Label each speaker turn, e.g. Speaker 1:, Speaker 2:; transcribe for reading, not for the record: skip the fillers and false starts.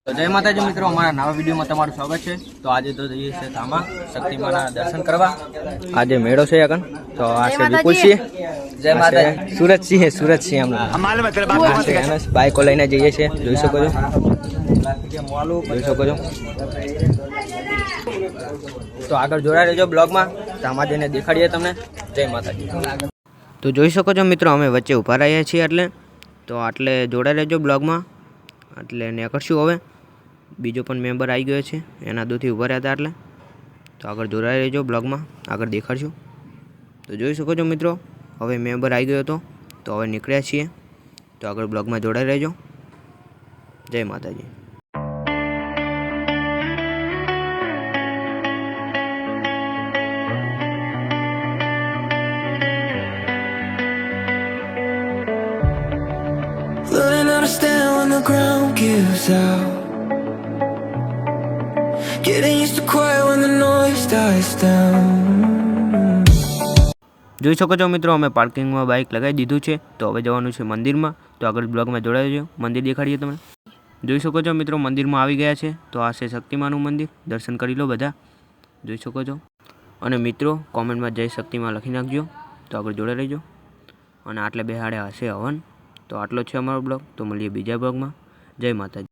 Speaker 1: તો જય માતાજી મિત્રો, અમારા નવા વિડીયોમાં તમારું સ્વાગત છે। તો આજે તો જઈએ છીએ ધામા શક્તિમાના દર્શન કરવા। આજે મેળો છે આગળ, તો આ છે વિપુલ સિંહ, જય માતાજી, સુરત સિંહ અમે બાઈકો લઈને જઈએ છીએ, જોઈ શકો છો, તો આગળ જોડાઈ રહેજો બ્લોગમાં, ધામા જઈને દેખાડીએ તમને। જય માતાજી। તો જોઈ શકો છો મિત્રો, અમે વચ્ચે ઊભા રહ્યા છીએ એટલે જોડાઈ રહેજો બ્લોગમાં। એટલે નીકળશું હવે, બીજો પણ મેમ્બર આવી ગયો છે, એના દોથી ઊભા રહ્યા હતા તો આગળ જોડાઈ રહેજો બ્લોગમાં, આગળ દેખાડશું। તો જોઈ શકો છો મિત્રો, હવે મેમ્બર આવી ગયો હતો, તો હવે નીકળ્યા છીએ, તો આગળ બ્લોગમાં જોડાઈ રહેજો। જય માતાજી।
Speaker 2: Learning how to stand when the ground gives out. Getting used to quiet when the noise dies down.
Speaker 1: જોઈ શકો છો મિત્રો, અમે પાર્કિંગમાં બાઇક લગાવી દીધું છે, તો હવે જવાનું છે મંદિરમાં, તો આગળ બ્લોગમાં જોડાઈ જજો, મંદિર દેખાડીએ તમને। જોઈ શકો છો મિત્રો, મંદિરમાં આવી ગયા છે, તો આ છે શક્તિમાનું મંદિર, દર્શન કરી લો બધા, જોઈ શકો છો। અને મિત્રો કોમેન્ટમાં જય શક્તિમાં લખી નાખજો, તો આગળ જોડાઈ રહેજો। અને આટલે બેહાડ્યા હશે હવન। તો આટલો છે અમારો બ્લોગ, તો મળીએ બીજા બ્લોગમાં। જય માતાજી।